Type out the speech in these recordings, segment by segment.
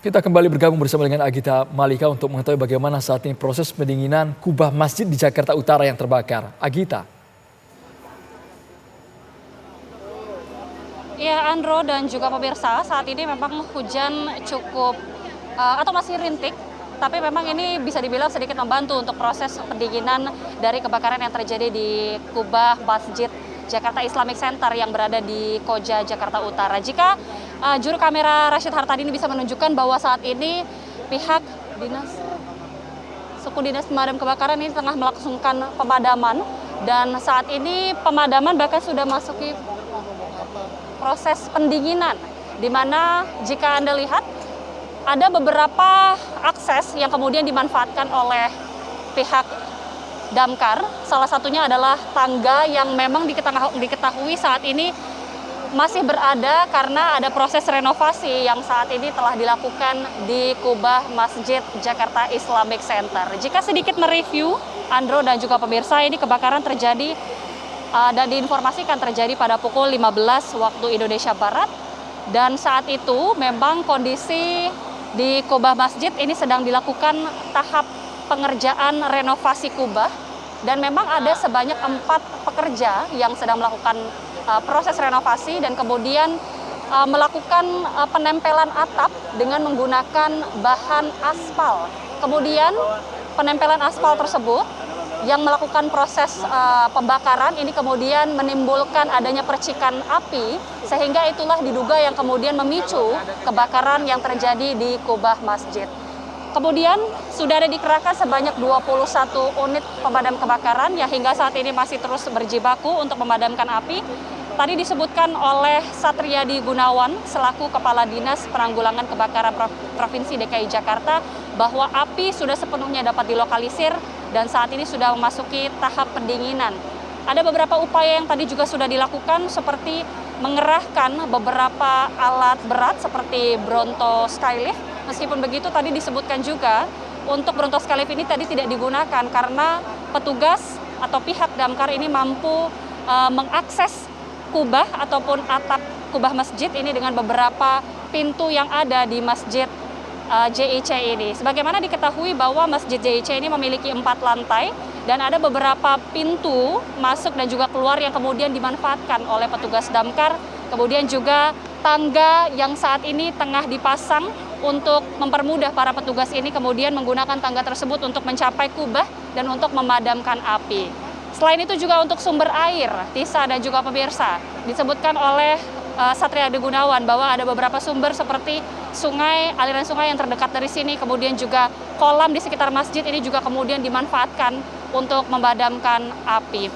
Kita kembali bergabung bersama dengan Agita Malika untuk mengetahui bagaimana saat ini proses pendinginan kubah masjid di Jakarta Utara yang terbakar. Agita. Ya, Andro dan juga pemirsa, saat ini memang hujan cukup atau masih rintik, tapi memang ini bisa dibilang sedikit membantu untuk proses pendinginan dari kebakaran yang terjadi di kubah Masjid Jakarta Islamic Center yang berada di Koja, Jakarta Utara. Jika juru kamera Rashid Hartadi ini bisa menunjukkan bahwa saat ini pihak suku dinas pemadam kebakaran ini tengah melangsungkan pemadaman, dan saat ini pemadaman bahkan sudah masuki proses pendinginan, di mana jika Anda lihat ada beberapa akses yang kemudian dimanfaatkan oleh pihak damkar. Salah satunya adalah tangga yang memang diketahui saat ini masih berada karena ada proses renovasi yang saat ini telah dilakukan di kubah Masjid Jakarta Islamic Center. Jika sedikit mereview, Andro dan juga pemirsa, ini kebakaran terjadi dan diinformasikan terjadi pada pukul 15 waktu Indonesia Barat, dan saat itu memang kondisi di kubah masjid ini sedang dilakukan tahap pengerjaan renovasi kubah, dan memang ada sebanyak 4 pekerja yang sedang melakukan proses renovasi dan kemudian melakukan penempelan atap dengan menggunakan bahan aspal. Kemudian penempelan aspal tersebut yang melakukan proses pembakaran ini kemudian menimbulkan adanya percikan api, sehingga itulah diduga yang kemudian memicu kebakaran yang terjadi di kubah masjid. Kemudian sudah ada dikerahkan sebanyak 21 unit pemadam kebakaran yang hingga saat ini masih terus berjibaku untuk memadamkan api. Tadi disebutkan oleh Satriadi Gunawan selaku Kepala Dinas Penanggulangan Kebakaran Provinsi DKI Jakarta bahwa api sudah sepenuhnya dapat dilokalisir dan saat ini sudah memasuki tahap pendinginan. Ada beberapa upaya yang tadi juga sudah dilakukan, seperti mengerahkan beberapa alat berat seperti Bronto Skylift. Meskipun begitu, tadi disebutkan juga untuk Bronto Skylift ini tadi tidak digunakan karena petugas atau pihak damkar ini mampu mengakses kubah ataupun atap kubah masjid ini dengan beberapa pintu yang ada di masjid JIC ini. Sebagaimana diketahui bahwa masjid JIC ini memiliki 4 lantai dan ada beberapa pintu masuk dan juga keluar yang kemudian dimanfaatkan oleh petugas damkar. Kemudian juga tangga yang saat ini tengah dipasang untuk mempermudah para petugas ini kemudian menggunakan tangga tersebut untuk mencapai kubah dan untuk memadamkan api. Selain itu juga untuk sumber air, Tisa dan juga pemirsa, disebutkan oleh Satriadi Gunawan bahwa ada beberapa sumber seperti sungai, aliran sungai yang terdekat dari sini, kemudian juga kolam di sekitar masjid ini juga kemudian dimanfaatkan untuk memadamkan api.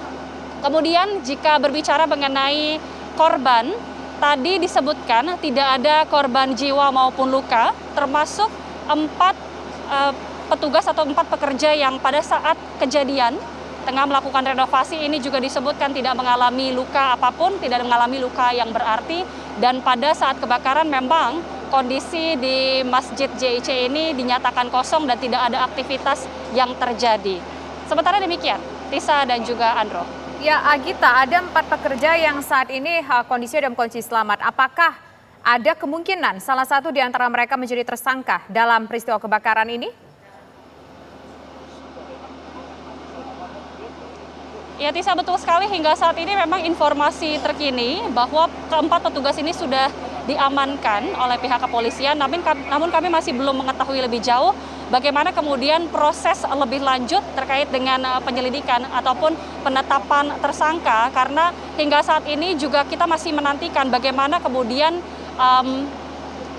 Kemudian jika berbicara mengenai korban, tadi disebutkan tidak ada korban jiwa maupun luka, termasuk 4 petugas atau 4 pekerja yang pada saat kejadian tengah melakukan renovasi ini juga disebutkan tidak mengalami luka apapun, tidak mengalami luka yang berarti, dan pada saat kebakaran memang kondisi di Masjid JIC ini dinyatakan kosong dan tidak ada aktivitas yang terjadi. Sementara demikian, Tisa dan juga Andro. Ya, Agita, ada 4 pekerja yang saat ini kondisinya dalam kondisi selamat. Apakah ada kemungkinan salah satu di antara mereka menjadi tersangka dalam peristiwa kebakaran ini? Ya, Tisa, betul sekali. Hingga saat ini memang informasi terkini bahwa keempat petugas ini sudah diamankan oleh pihak kepolisian. Namun kami masih belum mengetahui lebih jauh bagaimana kemudian proses lebih lanjut terkait dengan penyelidikan ataupun penetapan tersangka. Karena hingga saat ini juga kita masih menantikan bagaimana kemudian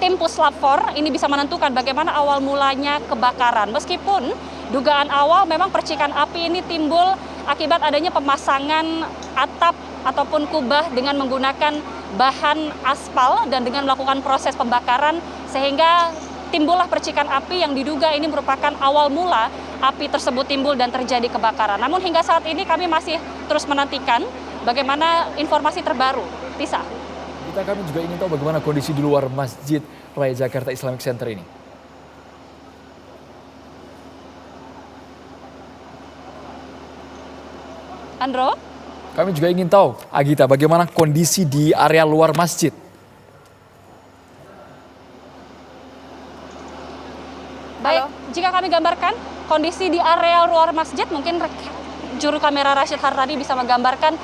tim Puslap 4 ini bisa menentukan bagaimana awal mulanya kebakaran. Meskipun dugaan awal memang percikan api ini timbul akibat adanya pemasangan atap ataupun kubah dengan menggunakan bahan aspal dan dengan melakukan proses pembakaran, sehingga timbullah percikan api yang diduga ini merupakan awal mula api tersebut timbul dan terjadi kebakaran. Namun hingga saat ini kami masih terus menantikan bagaimana informasi terbaru. Tisa. Kami juga ingin tahu bagaimana kondisi di luar Masjid Raya Jakarta Islamic Center ini. Andro? Kami juga ingin tahu, Agita, bagaimana kondisi di area luar masjid. Baik, jika kami gambarkan kondisi di area luar masjid, mungkin juru kamera Rashid Hartadi bisa menggambarkan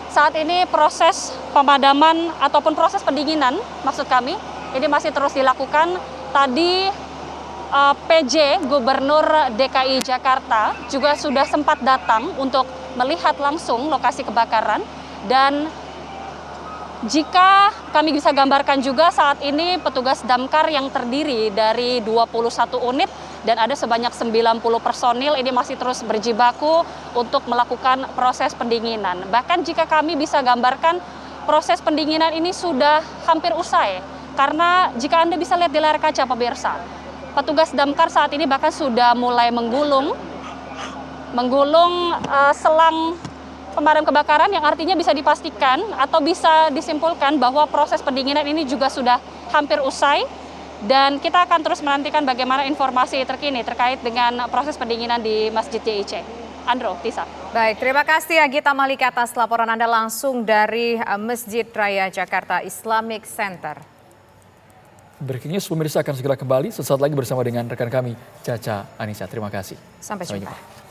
saat ini proses pemadaman ataupun proses pendinginan, maksud kami, ini masih terus dilakukan. Tadi PJ Gubernur DKI Jakarta juga sudah sempat datang untuk melihat langsung lokasi kebakaran, dan jika kami bisa gambarkan juga saat ini petugas damkar yang terdiri dari 21 unit dan ada sebanyak 90 personil ini masih terus berjibaku untuk melakukan proses pendinginan. Bahkan jika kami bisa gambarkan proses pendinginan ini sudah hampir usai, karena jika Anda bisa lihat di layar kaca pemirsa, petugas damkar saat ini bahkan sudah mulai menggulung selang pemadam kebakaran, yang artinya bisa dipastikan atau bisa disimpulkan bahwa proses pendinginan ini juga sudah hampir usai, dan kita akan terus menantikan bagaimana informasi terkini terkait dengan proses pendinginan di Masjid JIC. Andro, Tisa. Baik, terima kasih Agita Malika atas laporan Anda langsung dari Masjid Raya Jakarta Islamic Center. Breaking News pemirsa akan segera kembali sesaat lagi bersama dengan rekan kami Caca Anissa. Terima kasih. Sampai jumpa.